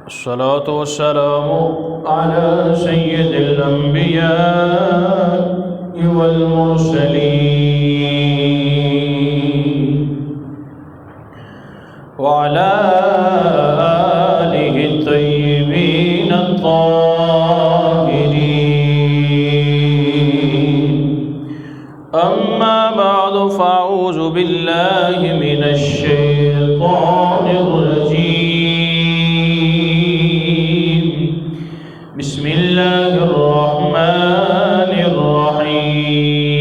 अस्सलातु वस्सलामु अला सय्यिदिल अंबिया'i वल मुरसलीन व अला आलिहि तय्यिबीन अत्ताहिरीन। अम्मा बअदु फ़अऊज़ु बिल्लाहि मिनश शैतानिर रजीम। बिस्मिल्लाहिर रहमानिर रहीम।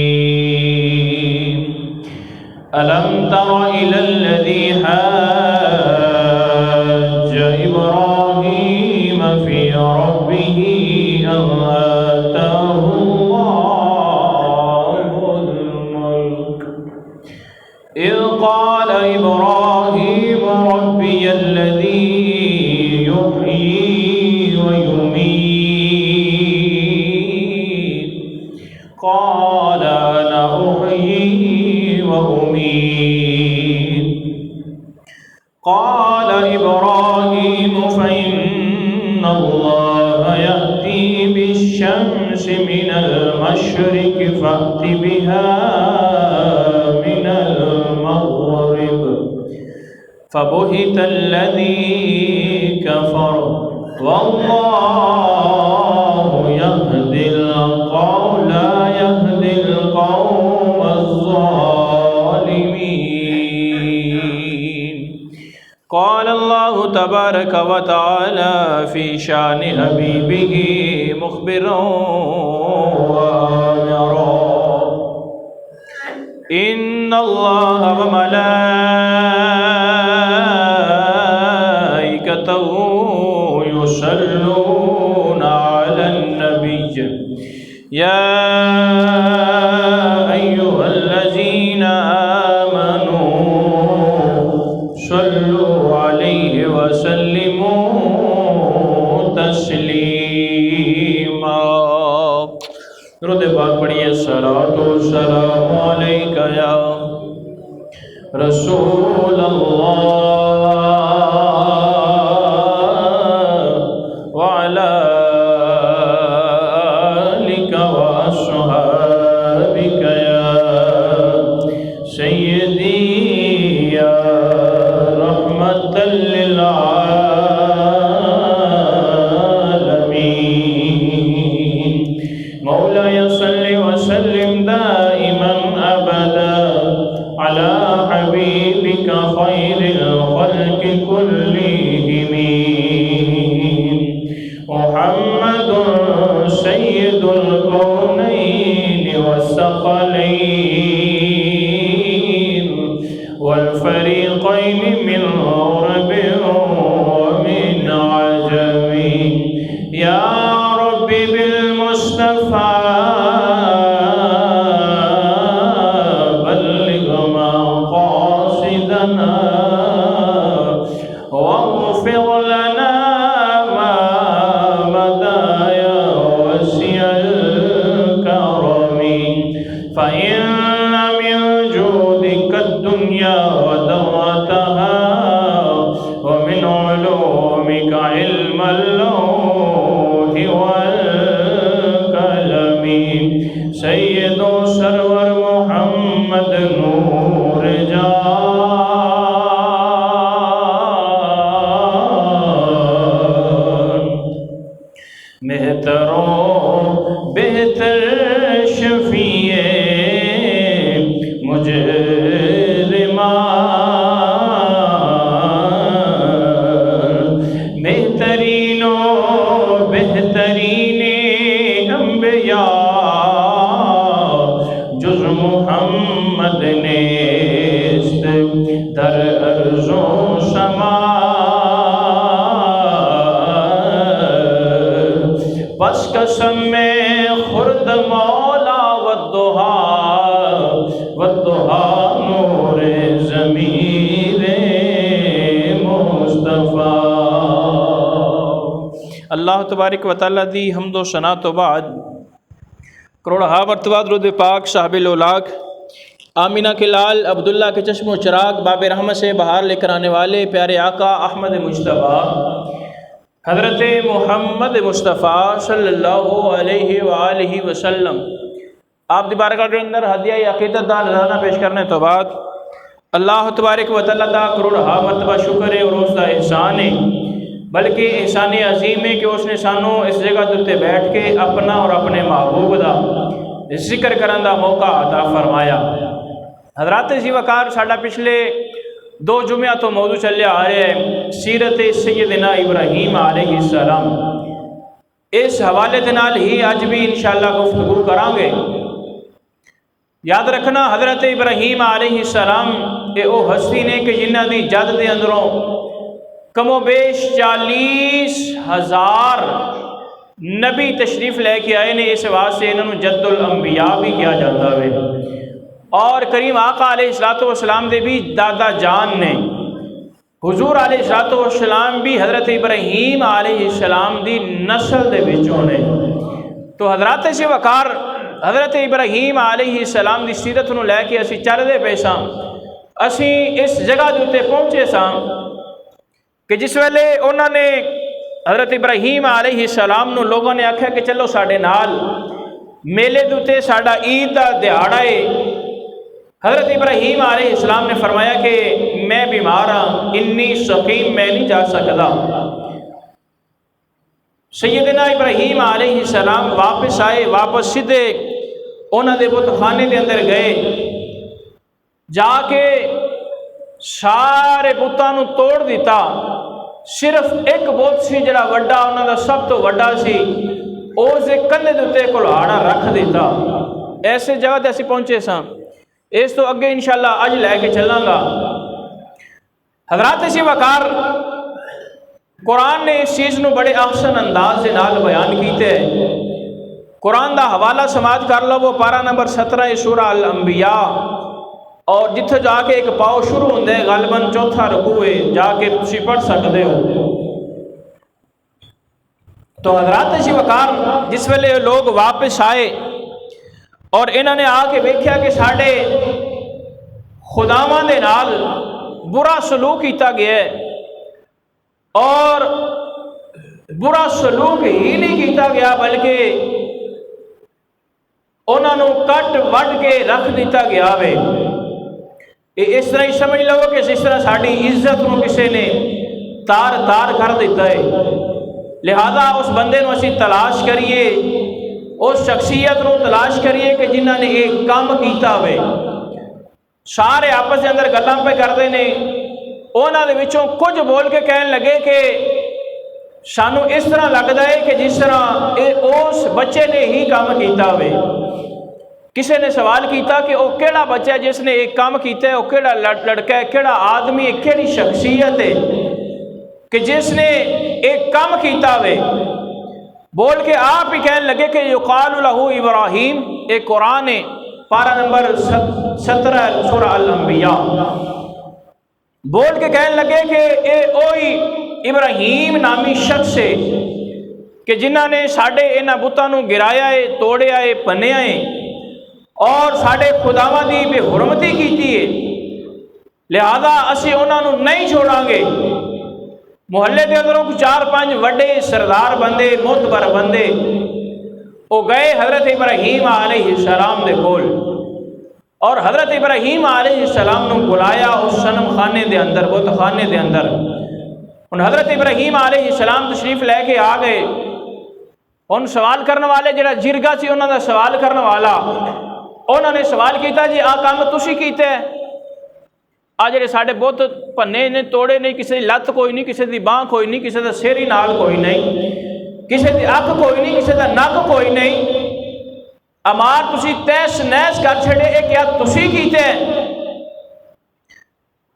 अलम तर इलल्लज़ी हाज्ज इब्राहीम फ़ी रब्बिही अन आताहुल्लाहुल मुल्क इज़ क़ाल इब्राहीम रब्बियल्लज़ी युह्यी व युमीत क़ाल अना उह्यी व उमीत। क़ाल इब्राहीम फ़इन्नल्लाह यअती बिश्शम्सि मिनल मशरिक़ि फ़अति बिहा मिनल मग़रिब फ़बुहितल्लज़ी कफ़र वल्लाहु ला यहदिल क़ौमज़-ज़ालिमीन। क़ाल अल्लाहु तबारक व तआला फ़ी शान हबीबिही मुख़बिरन व आमिरा। इन्नल्लाह व मलाइकतहु युसल्लूना अलन नबिय्य या अय्युहल्लज़ीना आमनू सल्लु अलैहि व सल्लिमू तस्लीमा। दुरूद पाक पढ़िए। सलातो सलामु अलैका या रसूल अल्लाह व अला आलिका व अस्हाबिका या सय्यदी या रहमतल लिल आलमीन। मौलाय सल्लि व सल्लिम दाइमन अबदा अला हबीबिका खैरिल खल्क़ि कुल्लिहिम मुहम्मदुन सय्यिदुल कौनैन वस्सक़लैन वल फ़रीक़ैन मिन अरबिन व मिन अजमिन। या रब्बी बिल मुस्तफ़ा बल्लिग़ मक़ासिदना वग़फ़िर लना मा बदा या वसिअल करमी। फ़इन्न मिन जूदिका दुनिया व दौलतहा व मिन उलूमिका इल्मल लौहि वल कलमी। सय्यदो सरवर मोहम्मद नूर जान मेहतरो बेहतर शफ़ीए मुजरिमान बेहतरीनो बेहतरीने अंबिया जुज़ मुहम्मद नेस्त दर अर्ज़ो समा। बस कसम में खुर्द मौला वद्दुहा नूरे ज़मीरे मुस्तफ़ा। अल्लाह तबारक व तआला दी हम्दो सना तो बाद करोड़ हा मरतबा दुरूद पाक साहिबुल औलाक आमिना के लाल अब्दुल्ला के चश्मो चिराग बाब रहमत से बहार लेकर आने वाले प्यारे आका अहमद मुस्तफ़ा हज़रत मोहम्मद मुस्तफ़ा सल्लल्लाहु अलैहि वालैहि वसल्लम आप दी बारगाह के अंदर हदिया अक़ीदत दा नज़राना पेश करने तो बाद अल्लाह तबारक व तआला दा करोड़ हा मरतबा शुक्र है और उसका एहसान है, बल्कि एहसान अजीम है कि उसने सानू इस जगह उत्ते बैठ के अपना और अपने महबूब का जिक्र करने का मौका अता फरमाया। हज़रात जी वकार साडा पिछले 2 जुम्मों तो मौजू चलिया आ रहा है सीरत सैयदना इब्राहीम अलैहिस्सलाम। इस हवाले के नाल ही अज भी इंशाअल्लाह गुफ्तगू करांगे। याद रखना हज़रत इब्राहीम अलैहिस्सलाम ये वो हस्ती ने कि जिन्हां दी जद के अंदरों कमोबेश 40,000 नबी तशरीफ लैके आए ने। इस वास्ते इन्होंने जद्दुल अंबिया भी किया जाता है और करीम आका अलैहिस्सलातु वस्सलाम दे भी दादा जान ने हुजूर अलैहिस्सलातु वस्सलाम भी हज़रत इब्राहीम अलैहिस्सलाम दी नस्ल दे विचों ने। तो हज़रात से वकार हज़रत इब्राहीम अलैहिस्सलाम दी सीरत नूं लैके असी चलदे पे सां। असी इस जगह दे उत्ते पहुंचे सां कि जिस वेले उन्होंने हज़रत इब्राहीम अलैहिस्सलाम नूं लोगों ने आख्या कि चलो साडे नाल मेले दे उत्ते साडा ईद दा दिहाड़ा है। हज़रत इब्राहीम अलैहिस्सलाम ने फरमाया कि मैं बीमार हाँ, इन्नी सकीम मैं नहीं जा सकता। सैयदना इब्राहीम अलैहिस्सलाम वापस आए, वापस सीधे उन्होंने बुतखाने के अंदर गए, जाके सारे बुतां नूं तोड़ दिता। सिर्फ एक बुत सी जिहड़ा वड्डा उन्हां दा सब तो वड्डा सी, उस कंधे दे उत्ते कुल्हाड़ा रख दिता। ऐसे जगह ते असीं पहुंचे सां। इस तो अगे इंशाअल्लाह अज लैके चलांगा। हज़रात सी वकार कुरान ने इस चीज़ नूं बड़े आसान अंदाज के नाल बयान कीते है। कुरान का हवाला समाज कर लवो, पारा नंबर 17 सूरा अल अंबिया और जिथे जाके एक पाओ शुरू होंगे गलबन 4था रुकू है, जाके तुसीं पढ़ सकते हो। तो हज़रात जी वकार जिस वेले लोग वापस आए और इन्होंने आके वेख्या कि साढ़े खुदावां दे नाल बुरा सलूक किया गया है और बुरा सलूक ही नहीं किया गया बल्कि उन्होंने कट वढ़ के रख दिता गया वे। इस तरह ही समझ लो कि जिस तरह साड़ी इज्जत को किसी ने तार तार कर दिता है। लिहाजा उस बंदे को असीं तलाश करिए, उस शख्सियत को तलाश करिए कि जिन्होंने एक काम किया हुए। सारे आपस के अंदर गल्लां पे करते हैं, उन्हां दे विचों कुछ बोल के कहन लगे कि सानू इस तरह लगता है कि जिस तरह उस बच्चे ने ही काम किया हुए। किसी ने सवाल किया कि वह केड़ा बच्चा है जिसने एक काम किया है, वह केड़ा लड़का है, केड़ा आदमी है, केड़ी शख्सियत है कि जिसने एक काम किया हुए। बोल के आप ही कहने लगे कि युकालु लहू इब्राहीम, एक कुरान है पारा नंबर 17 सूरा अल अंबिया। बोल के कहने लगे कि ये ओही इब्राहीम नामी शख्स है कि जिन्होंने साढ़े इन्हां बुतां नूं गिराया है, तोड़िया है, भन्निया है और साढ़े खुदावां दी बेहुरमती की है। लिहाजा असीं उन्हां नूं नहीं छोड़ांगे। मुहल्ले के अंदरों 4-5 वड्डे सरदार बंदे, मोतबर बंदे वो गए हज़रत इब्राहीम अलैहिस्सलाम दे कोल और हज़रत इब्राहीम अलैहिस्सलाम नूं बुलाया उस सनम खाने दे अंदर, बुत खाने दे अंदर। उन हज़रत इब्राहीम अलैहिस्सलाम तशरीफ लैके आ गए। उन सवाल करने वाले जिहड़ा जिरगा सी उन्हां दा सवाल करने वाला, उन्होंने सवाल किया जी आ काम तुसीं कीता है? आ जिहड़े साडे बुत भन्ने ने, तोड़े नहीं, किसी की लत्त कोई नहीं, किसी की बांह कोई नहीं, किसी का सिर ही नाल कोई नहीं, किसी की अख कोई नहीं, किसी का नक कोई नहीं, अमार तुसीं तैस नैस कर छड़े, ये क्या तुसीं कीता है?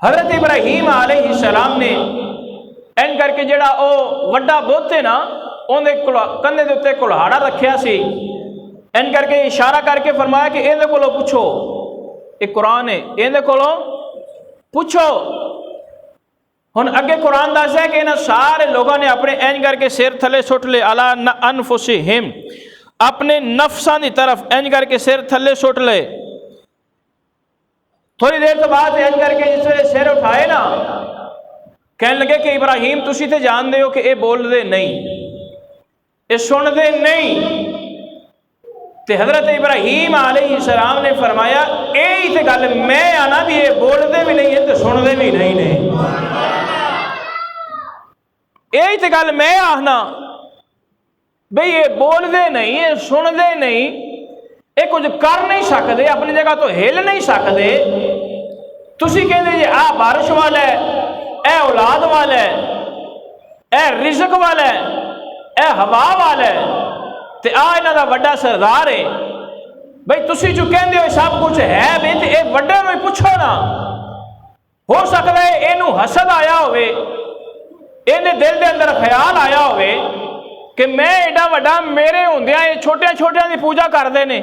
हज़रत इब्राहीम अलैहिस्सलाम ने एन करके जिहड़ा वो वड्डा बुत है ना, उहदे कंधे दे उत्ते कुल्हाड़ा रखिया सी, एन करके इशारा करके फरमाया कि इहदे कोलों पुछो। एक कुरान है, इहदे कोलों पूछो। हुण अगे कुरान दस है कि इन्हां सारे लोगों ने अपने इंज करके सिर थले सुट ले, अला अनफुसिहिम, अपने नफ्सां की तरफ इंज करके सिर थले सुट ले। थोड़ी देर तो बाद इंज करके जिस वे सिर उठाए ना, कह लगे कि इब्राहिम तुसी तो जानते हो कि ये बोलते नहीं, ये सुनते नहीं। तो हजरत इब्राहिम अलैहिस्सलाम ने फरमाया यही तो गल मैं आना भी, ये बोलते भी नहीं है तो सुनते भी नहीं ने। यही तो गल मैं आखना बई ये बोलते नहीं, ये सुनते नहीं, ये कुछ कर नहीं सकते, अपनी जगह तो हिल नहीं सकते। तुसी कहते जी आ बारिश वाला है, ए औलाद वाला है, ए रिज़्क वाला है, ए हवा वाला है, ते आ इन्हां दा वड्डा सरदार है। बई तुसी जो कहते हो सब कुछ है भी, ते ये वड्डे नूं ही पुछो ना। हो सकता है इनू हसद आया होवे, इन्हें दिल के अंदर ख्याल आया होवे कि मैं एडा वड्डा, मेरे होंदियां ये छोटे छोटियां की पूजा करते हैं,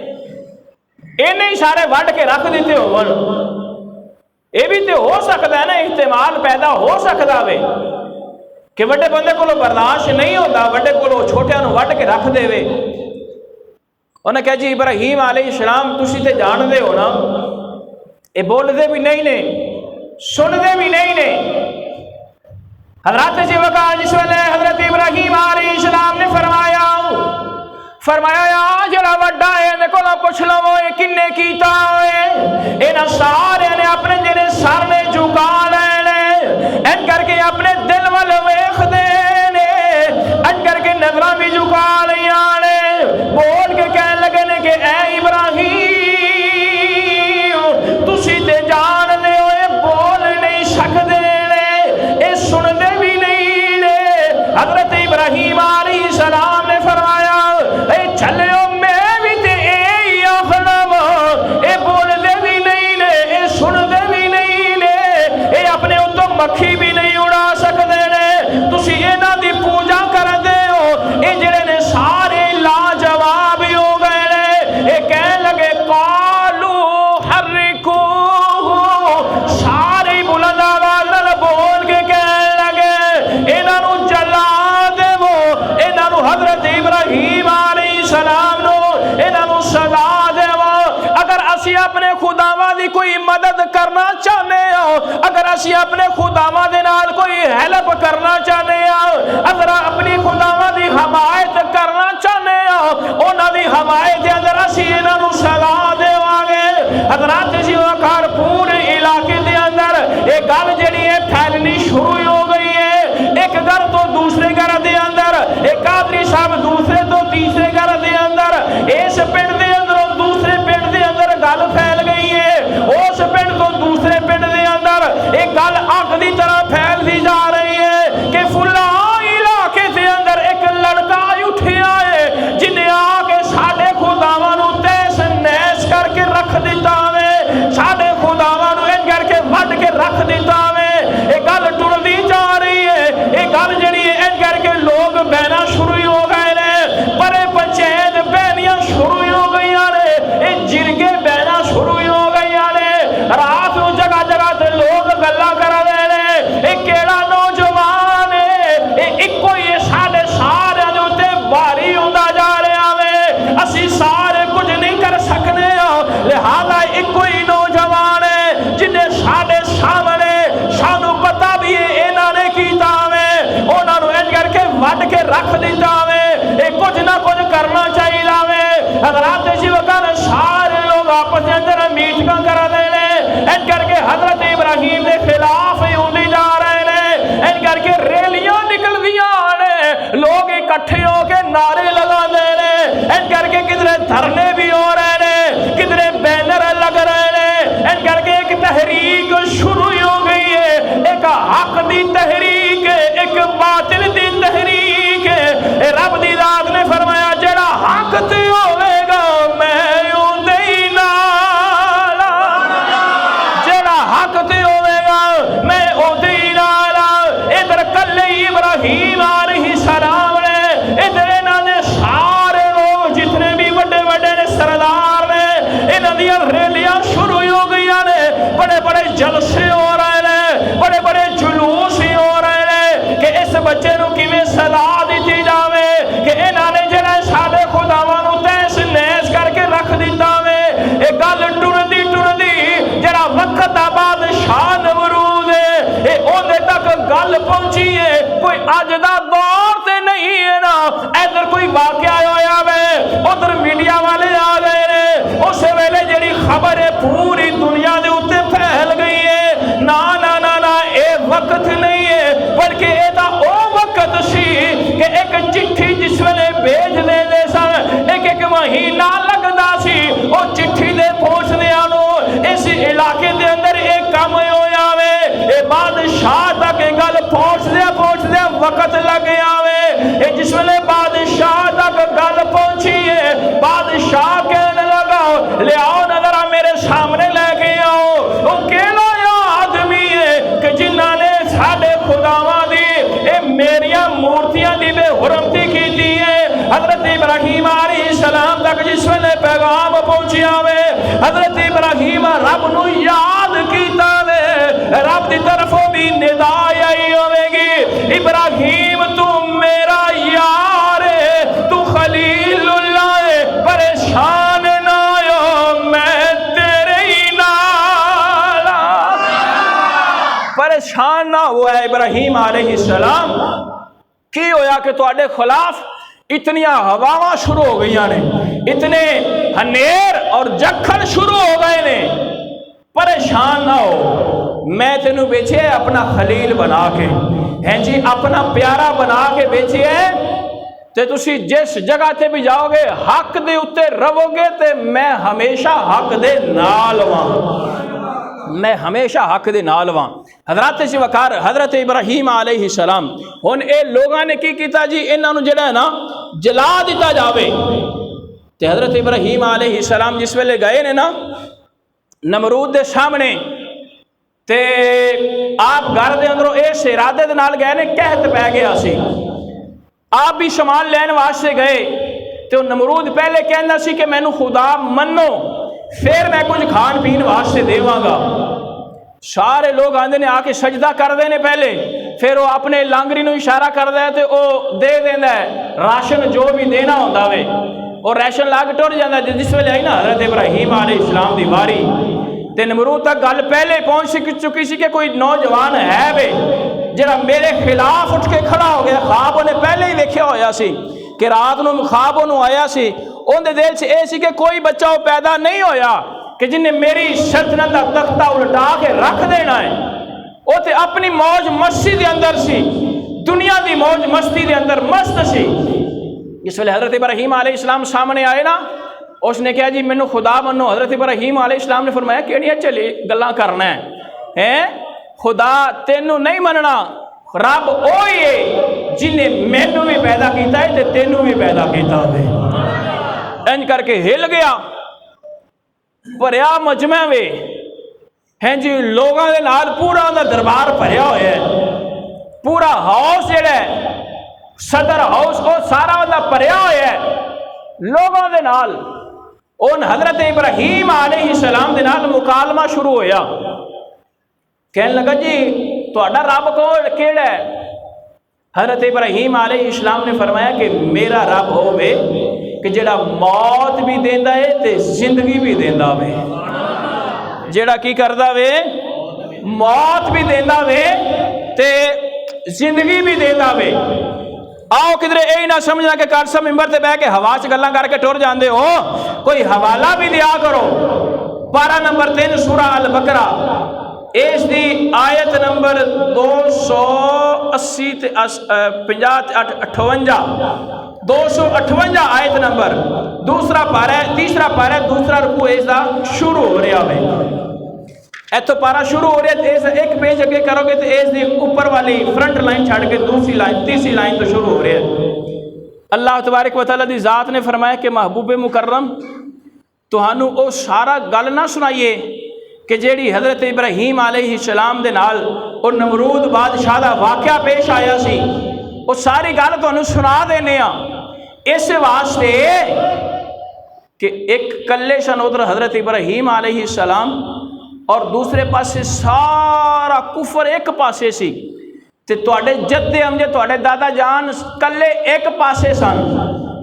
इन्हें ही सारे वढ़ के रख दिते होवन। ये भी तो हो सकता है ना, इस्तेमाल पैदा हो सकता है कि वड्डे बंदे को बर्दाश्त नहीं होता, वड्डे को छोटियां नूं वढ़ के रख देवे। उन्हें कहा जी इब्राहिम अलैहिस्सलाम तुसी ते जानते हो ना, ये बोलते भी नहीं ने, सुनते भी नहीं ने। हजरत जी वक़ार जिस वेले हजरत इब्राहिम अलैहिस्सलाम ने फरमाया जरा वड्डा है को पुछ लवो ये किन्ने कीता है। इन्हां सारे ने अपने जिहड़े सर ने झुका लेने, इन करके अपने दिल वाल वेखदे ने, इन करके नजरां भी झुका लियां ने, बोल के कह लगे ने कि ऐ इब्राहिम तुसी ते जानदे हो ये बोल नहीं सकदे ने, ये सुनदे भी नहीं ने। हजरत इब्राहिम अलैहिस्सलाम ने फरमाया चलो मैं भी ते यही आखना वा, ये बोलते भी नहीं ने, ये सुनते भी नहीं ने, ये अपने उत्तों मक्खी भी नहीं उड़ा सकते ने। तुसी इन्हां दी पूजा करदे हो, ये जिहड़े ने सारे लाजवाब हो गए ने। ये कह लगे कालू हर्रिकू, सारे बुलंद आवाज नाल बोल के कह लगे इन्हां नूं जला देवो, इन्हां नूं हजरत इब्राहिम सलाम नो इन्हों सदा देवो। अगर असी अपने खुदावां दी कोई मदद करना चाहते हो, अगर असी अपने खुदावां दे नाल कोई हेल्प करना चाहते हो, अगर अपनी खुदावां दी हमायत करना चाहते हो, उन्हां दी हमायत दे अंदर असी इन्हों सदा देवांगे। हजरत जी वक़ार पूरे इलाके दे अंदर एक गल जिहड़ी है फैलनी शुरू हो गई है। एक घर तो दूसरे घर दे अंदर, एक कादरी साहब दूसरे तो तीसरे घर दे अंदर, इस पिंड दे अंदरों दूसरे पिंड दे अंदर गल फैल गई है, उस पिंड तो दूसरे पिंड दे अंदर एक गल अग की तरह कोई अज दा दौर ते नहीं है ना, इधर कोई वाकया होया वे, उधर मीडिया वाले आ गए ने, उस वेले जिहड़ी खबर है पूरी दुनिया दे उत्ते फैल गई है। ना ना ना ना, ये वक्त नहीं है, बल्कि एदा ओ वक्त सी कि एक चिट्ठी जिस वेले भेज देंदे सन, एक एक महीना लगदा सी ओ चिट्ठी दे पहुंचदियां नूं। इस इलाके दे अंदर एक काम होया वे, ये बादशाह तक गल पहुंचदे वक्त लग गया वे। जिस वेले बादशाह तक गल पहुंची है, बादशाह कहने लगा ले आओ नजरा मेरे सामने लेके आओ, वो केड़ा आदमी है कि जिन्हां ने साडे खुदावां दी मेरिया मूर्तियां दी बेहुरमती की है। हजरत इब्राहिम अलैहिस्सलाम तक जिस वेले पैगाम पहुंचिया वे, हजरत इब्राहिम रब नूं याद कीता वे, रब दी तरफों भी निदा आई होवेगी, इब्राहिम तू मेरा यार है, तू खलीलुल्लाह है, परेशान ना हो, मैं तेरे ही नाल। परेशान ना हुआ है इब्राहिम अलैहिस्सलाम। की होया कि तुहाडे खिलाफ इतनियां हवावां शुरू हो गई ने, इतने हनेर और जखन शुरू हो गए ने। परेशान ना हो, मैं तेनू बेचे अपना खलील बना के, हैं जी अपना प्यारा बना के बेचे है, ते तुसी जिस जगह ते भी जाओगे हक दे उत्ते रहोगे, ते मैं हमेशा हक दे नाल वां, मैं हमेशा हक दे नाल वां। हजरत से वकार हजरत इब्राहिम अलैहिस्सलाम हुण ये लोगों ने की किया जी, इन्हों जिहड़ा है ना जला दिता जावे। ते हजरत इब्राहिम अलैहिस्सलाम जिस वेले गए ने ना नमरूद के सामने, ते आप घर के अंदरों इस इरादे दे नाल गए ने, कहत पै गया सी, आप भी समान लैन वास्ते गए, तो नमरूद पहले कहना सी कि मैनू खुदा मनो फिर मैं कुछ खान पीन वास्ते देवांगा। सारे लोग आंदे ने आके सजदा करते हैं पहले, फिर वो अपने लांगरी नूं इशारा करता है तो वो दे देंदा है राशन जो भी देना होंदा वे, और राशन ला के टुर जाता है। जिस वेले आई ना हजरत इब्राहिम अलैहिस्सलाम दी वारी, ते नमरूद तक गल पहले पहुंच चुकी सी कि कोई नौजवान है वे जिहड़ा मेरे खिलाफ उठ के खड़ा हो गया। ख्वाब उन्हें पहले ही वेख्या होया सी कि रात नूं ख्वाब उन्होंने आया सी, उहदे दिल च यह सी कि कोई बच्चा वो पैदा नहीं होया कि जिन्हें मेरी सल्तनत का तख्ता उल्टा के रख देना है। वो तो अपनी मौज मस्ती के अंदर सी, दुनिया की मौज मस्ती के अंदर मस्त सी। जिस वेले हजरत इब्राहिम अलैहिस्सलाम सामने आए ना, उसने कहा जी मैनू खुदा मनो। हजरत इब्राहिम अलैहिस्सलाम ने फरमाया किहड़ियां चली गल्लां करना है, खुदा तेनू नहीं मनना, रब ओही है जिन्हें मैनू भी पैदा किया है ते तेनू भी पैदा किया है। इंज करके हिल गया, भरिया मजमा वे, हैं जी लोगों के नाल पूरा उनका दरबार भरिया होया है, पूरा हाउस जिहड़ा है सदर हाउस वो सारा उनका भरिया होया है लोगों के नाल। उन हजरत इब्राहिम अलैहिस्सलाम दे नाल मुकालमा शुरू होया, कहने लगा जी तुहाडा रब कौन केड़ा है? हजरत इब्राहिम अलैहिस्सलाम ने फरमाया कि मेरा रब होवे कि जेड़ा मौत भी देंदा है ते जिंदगी भी देंदा वे, जेड़ा की करदा वे मौत भी देंदा वे ते जिंदगी भी देंदा वे। आओ किधरे यही ना समझना कि कारसा मिंबर से बह के हवा च गल्लां करके टुर जाते हो, कोई हवाला भी दिया करो। पारा नंबर 3 सूरा अल बकरा इसकी आयत नंबर 280 ते 258 आयत नंबर, दूसरा पारा है, तीसरा पारा है, दूसरा रुकू इसका शुरू हो रहा है। इतों पारा शुरू हो रहा है, इस एक पेज अगे करोगे तो इसकी ऊपर वाली फ्रंट लाइन छड़ के दूसरी लाइन तीसरी लाइन तो शुरू हो रहा है। अल्लाह तबारक व तआला दी ज़ात ने फरमाया कि महबूब मुकर्रम तुहानू वो सारा गल ना सुनाइए कि जेड़ी हजरत इब्राहिम अलैहिस्सलाम दे नाल और नमरूद बादशाह दा वाक़या पेश आया सी, वो सारी गल तुहानू सुना देने आ। इस वास्ते कि एक कल्ले सन उधर हजरत इब्राहिम अलैहिस्सलाम और दूसरे पासे सारा कुफर एक पासे सी, ते तुहाडे जद्दे अमजे तुहाडे दादा जान कल्ले एक पासे सन,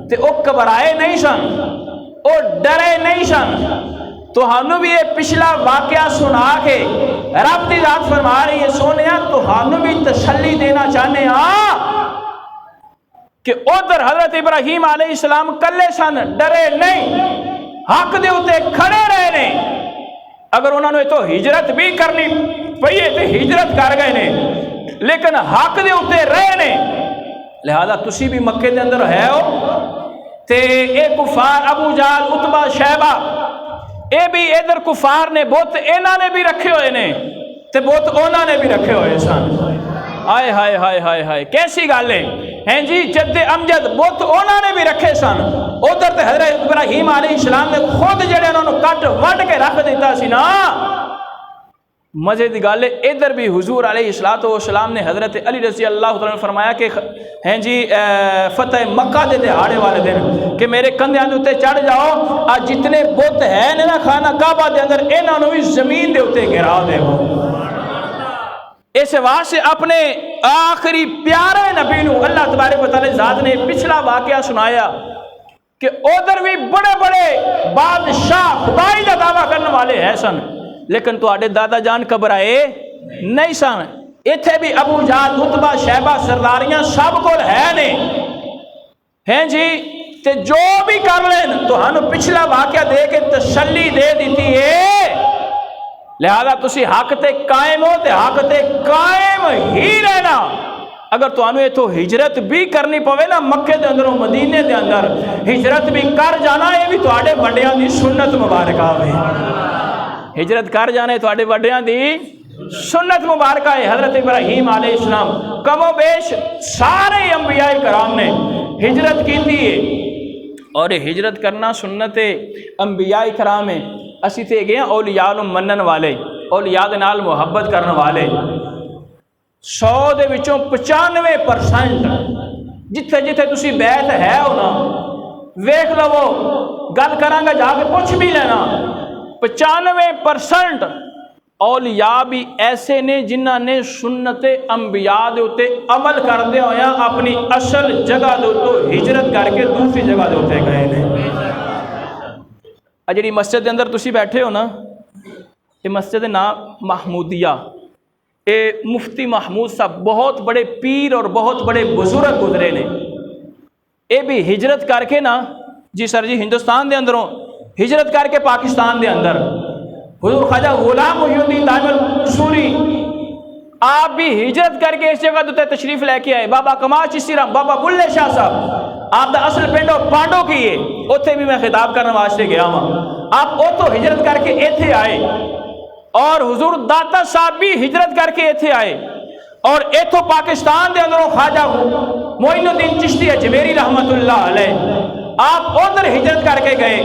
ते वो घबराए नहीं सन, वो डरे नहीं सन। तुहानू भी ये पिछला वाकया सुना के रब दी जात फरमा रही है सोने तुहानू भी तसल्ली देना चाहने कि उधर हजरत इब्राहीम अलैहिस्सलाम कल्ले सन, डरे नहीं, हक दे उत्ते खड़े रहे ने। अगर उन्होंने तो हिजरत भी करनी पई है तो हिजरत कर गए ने, लेकिन हक दे उत्ते रहे ने। लिहाजा तुसी भी मक्के दे अंदर है हो ते ए कुफार अबू जाल उतबा शैबा ये भी इधर कुफार ने बुत इन्होंने भी रखे हुए ने ते बुत उन्होंने भी रखे हुए सन। हाय हाय हाय हाय हाय कैसी गल है जी। जद्दे अमजद बुत उन्होंने भी रखे सन, उधर तो हजरत इब्राहीम अलैहिस्सलाम ने खुद जड़े उन्होंने कट वट के रख दिता सी ना। मजे की गल है इधर भी हुजूर अलैहिस्सलाम ने हजरत अली रज़ी अल्लाह तआला ने फरमाया कि हैं जी फतेह मक्का दे दिहाड़े वाले दिन कि मेरे कंधे उत्ते चढ़ जाओ, आज जितने बुत है ना खाना काबा दे अंदर इन्होंने भी जमीन के उत्ते गिरा देवो। इस वास्ते अपने आखिरी प्यारे नबी नू अल्लाह तबारक व तआला ज़ात ने पिछला वाकया सुनाया कि उधर भी बड़े बड़े बादशाह खुदाई का दावा करने वाले है सन, लेकिन तुहाडे दादा जान घबराए नहीं सन। इत्थे भी अबू जाल उतबा शैबा सरदारियां सब कोल है ने हैं जी, ते जो भी कर लेन तुहानू पिछला वाकया दे के तसल्ली दे दी है। लिहाजा तुसी हक ते कायम हो ते हक ते कायम ही रहना। अगर तुहानू इथों हिजरत भी करनी पवे ना मक्के दे अंदरों मदीने दे अंदर हिजरत भी कर जाना, ये भी तुहाडे वड्डियां दी सुन्नत मुबारक आवे। हिजरत कर जाने तुहाडे वड्डियां दी सुन्नत मुबारक है। हजरत इब्राहीम अलैहिस्सलाम कमो बेश सारे अंबिया कराम ने हिजरत की थी और हिजरत करना सुन्नत अंबिया कराम है। असी तो गए औलिया मनन वाले, औलिया दे नाल मुहब्बत करने वाले। 100 दे विचों 95% जिथे जिथे तुसी बैठ है हो ना वेख लवो, गल करांगा जाके पूछ भी लेना। 95% औलिया भी ऐसे ने जिन्हों ने सुन्नत अंबिया दे उत्ते अमल करदे होया अपनी असल जगह दे उत्ते हिजरत करके दूसरी जगह दे उत्ते गए ने। जी मस्जिद के अंदर तुसी बैठे हो ना, ये मस्जिद का नाम महमूदिया, ये मुफ्ती महमूद साहब बहुत बड़े पीर और बहुत बड़े बुजुर्ग गुजरे ने। ये भी हिजरत करके ना जी सर जी हिंदुस्तान के अंदरों हिजरत करके पाकिस्तान के अंदर हुजूर ख्वाजा गुलाम मुहीउद्दीन तामिल सूरी आप भी हिजरत करके इस जगह उत्ते तशरीफ लैके आए। बाबा कमाल चिश्ती राम, बाबा बुल्ले शाह साहब आप दा असल पिंड पांडो की है, उत्थे भी मैं खिताब करने वास्ते गया वहाँ। आप उतो हिजरत करके इत्थे आए और हुजूर दाता साहब भी हिजरत करके इत्थे आए और इथों पाकिस्तान के अंदरों ख्वाजा मोइनुद्दीन चिश्ती अजमेरी रहमतुल्लाह अलैह आप उधर हिजरत करके गए।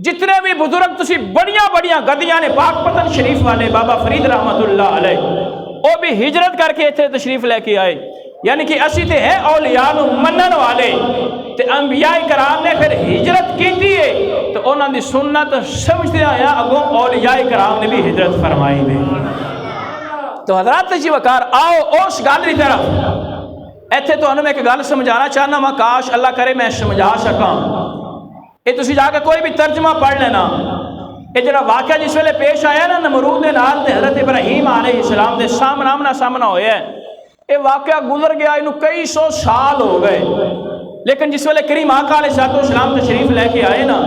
जितने भी बुजुर्ग तुसी बड़िया बड़िया गद्दियां ने पाकपतन शरीफ वाले बाबा फरीद रहमतुल्लाह अलैह वो भी हिजरत करके इत्थे तशरीफ लेके आए। यानी कि असी ते है औलिया मनन वाले ते अंबिया कराम ने फिर हिजरत की है तो उन्हों की सुन्नत समझते आया अगों औलिया कराम ने भी हिजरत फरमाई है। तो हजरात जी वकार आओ उस गल की तरफ। इत्थे तुहानू मैं एक गल समझाना चाहना वा, काश अल्लाह करे मैं समझा सकां। ये तुसी जाके कोई भी तर्जमा पढ़ लेना। ये जरा वाकया जिस वेले पेश आया ना नमरूद के नाल ते हजरत इब्राहीम अलैहिस्सलाम दे सामना सामना होया, ये वाकया गुजर गया इनू कई 100 साल हो गए। लेकिन जिस वेले करीम आका अलैहिस्सलाम तशरीफ लेके आए ना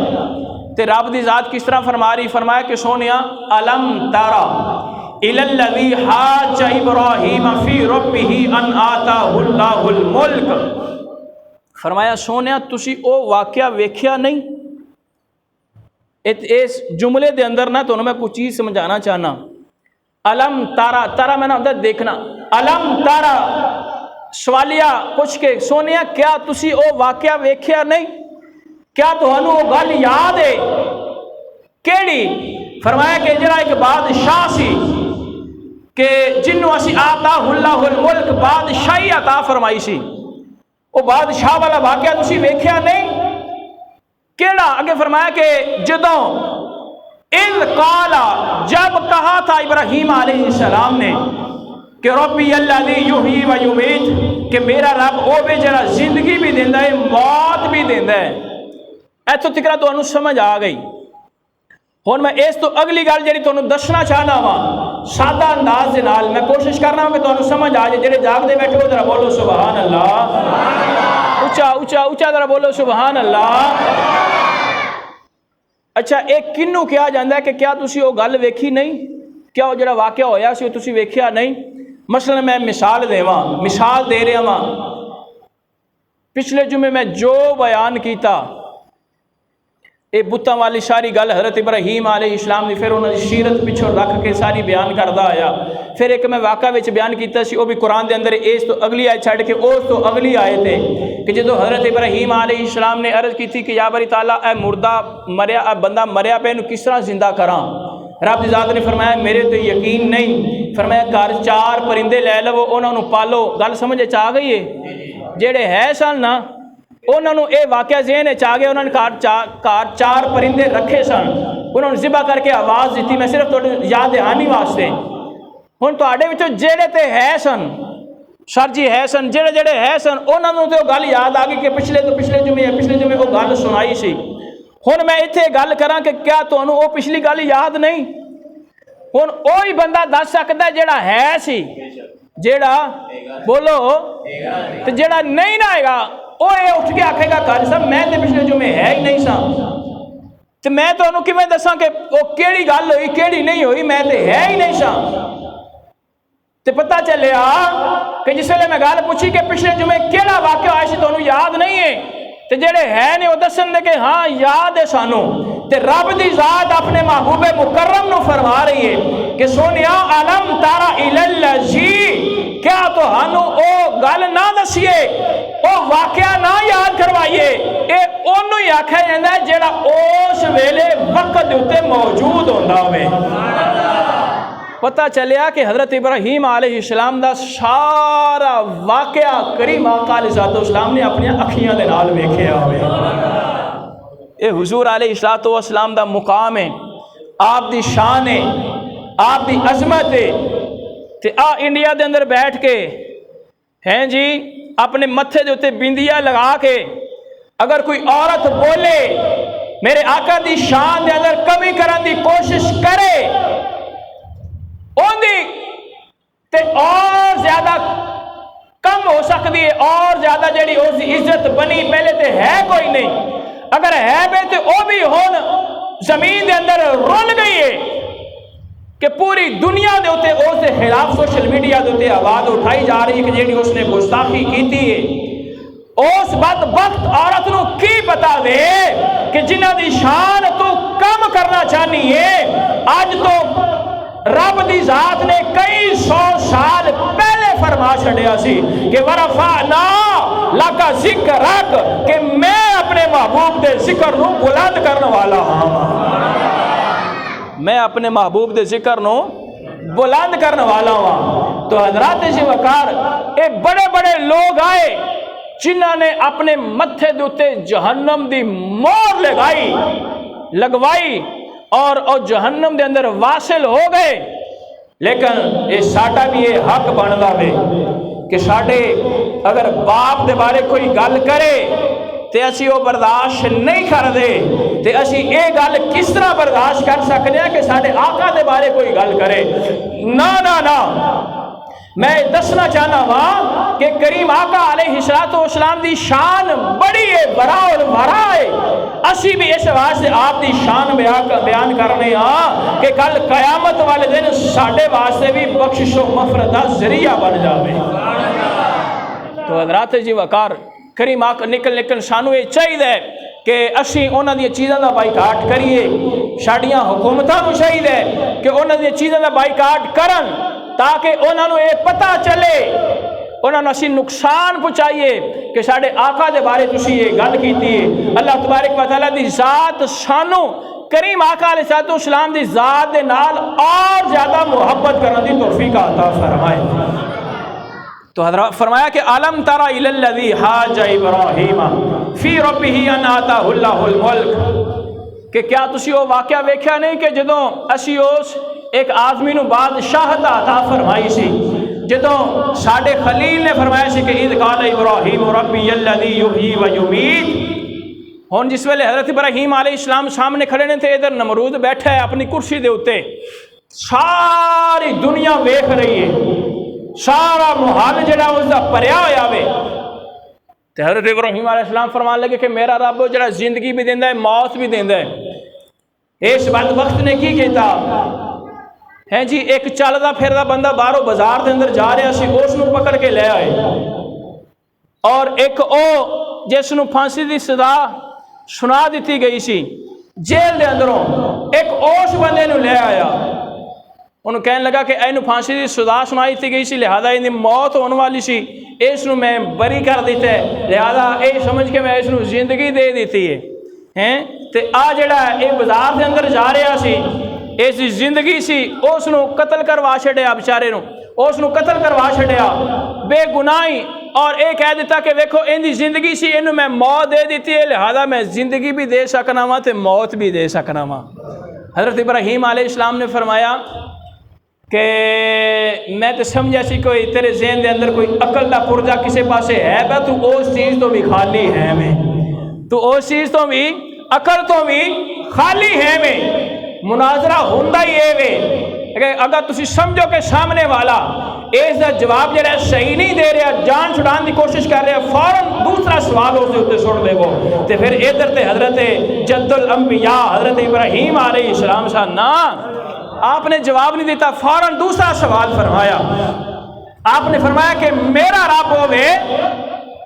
ते रब दी जात किस तरह फरमा रही, फरमाया कि सोनिया अलम तारा इलल्लज़ी हाज इब्राहीम फी रब्बिही अन आताहुल्लाहुल मुल्क। फरमाया सोनिया तुसी ओ वाकया वेख्या नहीं। इस जुमले के अंदर ना तो मैं कुछ चीज़ समझाना चाहना। अलम तारा, तारा मैंने होता देखना, अलम तारा सवालिया पूछ के सोनिया क्या तुसी ओ वाकया वेख्या नहीं, क्या तुहानू वो गल याद है केड़ी? फरमाया कि जरा एक बादशाह सी कि जिन्नू असी आताहुल्लाहुल मुल्क बादशाही अता फरमाई सी, वो बादशाह वाला वाकया तुसी वेख्या नहीं केड़ा? अगे फरमाया कि जदों इल काला जब कहा था इब्राहीम अलैहिस्सलाम ने कि रब्बी अल्लज़ी युही व युमीत कि मेरा रब वो भी जरा जिंदगी भी देंदा है मौत भी देंदा है। इत्थों तक तुहानू समझ आ गई। हुण मैं इस तो अगली गल जिहड़ी तुहानूं दसना चाहना वा सादा अंदाज दे नाल मैं कोशिश करना कि तुहानूं समझ आ जाए। जिहड़े जागदे बैठे हो जरा बोलो सुभान अल्लाह, उच्चा उच्चा उच्चा जरा बोलो सुभान अल्लाह। अच्छा, एक किन्नू कहा जाता है कि क्या तुसी वो गल वेखी नहीं, क्या वो जिहड़ा वाक़या होया सी तुसी वेखिया नहीं। मसलन मैं मिसाल दे रहा वां, पिछले जुमे मैं जो बयान किया ये बुतां वाली सारी गल हज़रत इब्राहीम अलैहिस्सलाम की, फिर उन्होंने सीरत पिछों रख के सारी बयान करता आया। फिर एक मैं वाक़ा विच बयान किया सी, वो भी कुरान के अंदर इस तो अगली आयत छड़ के उस तो अगली आयत है कि जो हज़रत इब्राहीम अलैहिस्सलाम ने अर्ज़ की थी कि या बरी ताला ए मुर्दा मरिया, ए बंदा मरिया पे इहनूं किस तरह जिंदा करां। रब दी ज़ात ने फरमाया मेरे तो यकीन नहीं, फरमाया घर 4 परिंदे लै लवो, उन्होंने पालो। गल समझ आ गई है। जेड़े है सन ना उन्होंने ये वाक़या ज़हन आ गया, उन्होंने घर 4 परिंदे रखे सन, उन्होंने ज़िबा करके आवाज़ दी। मैं सिर्फ तुहानूं याद दहानी वास्ते, हुण तुहाडे विचों जेड़े ते है सन सर जी है सन, जेड़े जेड़े है सन उन्होंने तो गल याद आ गई कि पिछले जुमे वो गल सुनाई सी। हुण मैं इत्थे गल करा कि क्या तुहानूं वो पिछली गल याद नहीं। हुण ओही बंदा दस सकदा जेड़ा है सी, जेड़ा बोलो ते जेड़ा नहीं ना हैगा वो ये उठ के आखेगा कल साहब मैं तो पिछले जुमे है ही नहीं सा, तो मैं तुहानूं किवें दसां कि वो केड़ी गल होई केड़ी नहीं होई, मैं तो है ही नहीं सा। तो पता चलिया कि जिसले मैं गल पूछी कि पिछले जुमे केड़ा वाक़या होया सी तुहानूं याद नहीं है, तो जेड़े है ने वो दसन दे कि हाँ याद है सानू। ते रब दी ज़ात अपने महबूबे मुकर्रम नूं फरमा रही है कि सोनिया अलम तारा इलल्लज़ी, क्या तुहानूं ओ गल ना दसीए, ओ वाक़या ना याद करवाइए। ये ओनू ही आख्या जांदा है जेड़ा उस वेले वक्त दे उत्ते मौजूद होंदा होवे। पता चलिया कि हज़रत इब्राहीम अलैहिस्सलाम दा सारा वाक़या करीम आका अलैहिस्सलाम ने अपनी अखियां दे नाल वेखिया होवे। ये हुजूर अलैहिस्सलाम दा मुकाम है, आप दी शान है, आप दी अजमत है। ते आ इंडिया दे अंदर बैठ के हैं जी अपने मत्थे दे उत्ते बिंदिया लगा के अगर कोई औरत बोले मेरे आका दी शान दे अंदर कमी करने की कोशिश करे ओंदी ते और ज्यादा कम हो सकती है, और ज्यादा जी उसकी इज्जत बनी पहले तो है कोई नहीं, अगर है भी तो वह भी हुण जमीन के अंदर रुल गई है कि पूरी दुनिया के उत्ते उसके खिलाफ सोशल मीडिया के उत्ते आवाज़ उठाई जा रही है कि जी उसने गुस्ताखी की है। उस बदबख्त औरत नूं की पता दे कि जिन्हां दी शान तू कम करना चाहनी है, अज तो रब दी ज़ात ने कई 100 साल पहले फरमा छड़िया सी कि वरफ़अना लका ज़िक्रक, कि मैं अपने महबूब दे जिक्र नूं बुलंद करने वाला हाँ, मैं अपने महबूब दे जिक्र नूं बुलंद करने वाला हाँ। तो हज़रात जी वकार ये बड़े बड़े लोग आए जिन्हों ने अपने मत्थे दे उत्ते जहन्नम दी मोहर लगवाई और जहन्नम के अंदर वासिल हो गए। लेकिन ये साडा भी ये हक बनता है कि साडे अगर बाप के बारे कोई गल करे तो असी वो बर्दाश्त नहीं करते, तो असी ये गल किस तरह बर्दाश्त कर सकते हैं कि साडे आका के बारे कोई गल करे। ना ना ना, मैं दसना चाहना वा कि करीम आका अलैहिस्सलाम दी शान बड़ी है, बड़ा और बड़ा है। असी भी इस वास्ते आप दी शान बयान करने हाँ कि कल कयामत वाले दिन साडे वास्ते भी बख्शिश व मफरत दा जरिया बन जाए। तो हज़रात जी वकार करीम आका निकल सानू ये चाहिए कि असी उन्हां दी चीज़ों का बाईकाट करिए, साडियां हुकूमतां नूं चाहिए कि उन्हां दी चीज़ों का बाईकाट करन ताकि उन्होंने ये पता चले, उन्होंने असी नुकसान पहुँचाइए कि साढ़े आका के बारे तुसी ये गल की है। अल्लाह तबारक व तआला दी ज़ात सानू करीम आका अलैहिस्सलाम दी ज़ात दे नाल और ज़्यादा मुहब्बत करने की तौफीक अता फरमाए। तो हज़रत फरमाया कि अलम तरा इलल्लज़ी हाजा इब्राहीम फी रब्बिही अन आताहुल्लाहुल मुल्क, कि क्या तुसी वो वाक़या वेख्या नहीं कि जदों असी उस एक आदमी नूं बादशाहत अता फरमाई सी, जदों साडे खलील ने फरमाया सी कि इज़ क़ाल इब्राहीम रब्बी अल्लज़ी युहयी व युमीत, हुण जिस वेले हज़रत इब्राहीम अलैहिस्सलाम सामने खड़े ने तो इधर नमरूद बैठा है अपनी कुर्सी के उत्ते, सारी दुनिया वेख रही है, सारा मुहाल जिहड़ा उसका भरिया होया वे। तो हज़रत इब्राहीम अलैहिस्सलाम फरमान लगे कि मेरा रब जिहड़ा जिंदगी भी देंदा है मौत भी देंदा है। इस बदबख्त ने की किया है जी, एक चलदा फिरदा बंदा बाहरों बाजार के अंदर जा रहा सी, उसनूं पकड़ के ले आए, और एक ओ जिसनूं फांसी की सज़ा सुना दी गई सी जेल के अंदरों, एक उस बंदे नूं ले आया। उन्होंने कहने लगा कि इनू फांसी की सज़ा सुनाई दी गई सी, लिहाजा इनकी मौत होने वाली सी, इसनूं मैं बरी कर दिता है, लिहाजा ये समझ के मैं इसनूं जिंदगी दे दी है। तो आ जिहड़ा ये बाजार के अंदर जा रहा सी, इसकी जिंदगी सी उसनूं कतल करवा छड्या, बेचारे नूं उसनूं कतल करवा छड्या बेगुनाही, और ये कह दिता कि वेखो इनकी जिंदगी सी, इनू मैं मौत दे दी है, लिहाजा मैं जिंदगी भी दे सकना वा तो मौत भी दे सकना वा। हज़रत इब्राहीम अलैहिस्सलाम ने फरमाया कि मैं तो समझा सी कोई तेरे ज़हन के अंदर कोई अकल का पुर्जा किसी पासे है, मैं तू उस चीज़ तो भी खाली है, मैं तू उस चीज़ तो भी अकल तो भी खाली है। में मुनाजरा होंदा ही है वे, अगर तुसी समझो कि सामने वाला इसका जवाब जो सही नहीं दे रहा, जान छुड़ाने की कोशिश कर रहा, फौरन दूसरा सवाल उसके उत्ते सुट देवो। तो फिर इधर ते हज़रत जद्दुल अंबिया हज़रत इब्राहीम अलैहिस्सलाम सा ना, आपने जवाब नहीं देता, फौरन दूसरा सवाल फरमाया। आपने फरमाया कि मेरा रब होवे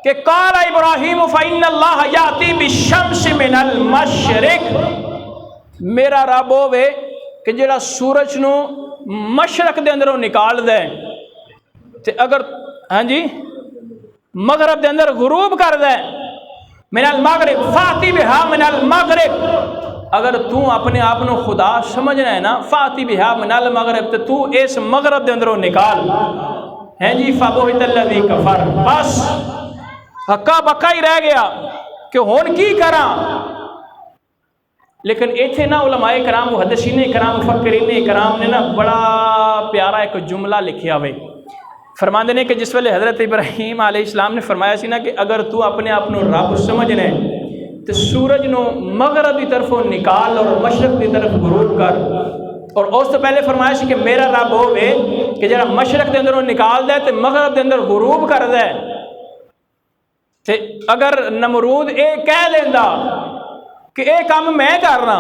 कि काला इब्राहीम फ़इन्नल्लाह याती बिश्शम्सि मिनल मशरिक, मेरा रब होवे कि जिहड़ा सूरज नूं मशरक दे अंदरों निकाल दे, ते अगर हाँ जी मगरब के अंदर गुरूब कर दे, मिनल मगरिब फाती बिहा मिनल मगरिब, अगर तू अपने आप को खुदा समझना है ना, फाती बिहा मिनल मगरिब, तो तू इस मगरब के अंदरों निकाल है जी, फबुहितल्लज़ी कफर, बस हक्का बक्का ही रह गया कि हुण की करा। लेकिन इत्थे ना उलमाए कराम मुहद्दिसीने कराम मुफक्किरीने कराम ने ना बड़ा प्यारा एक जुमला लिखिया वे। फरमाते ने कि जिस वेले हज़रत इब्राहीम अलैहिस्सलाम ने फरमाया सी ना कि अगर तू अपने आप को रब समझना है तो सूरज नूं मगरब की तरफों निकाल और मशरक की तरफ गुरूब कर, और उस तो पहले फरमाया सी कि मेरा रब होवे कि जरा मशरक के अंदरों निकाल दे तो मगरब के अंदर गुरूब कर दे। ते अगर नमरूद ये कह लेंदा कि ये काम मैं करना,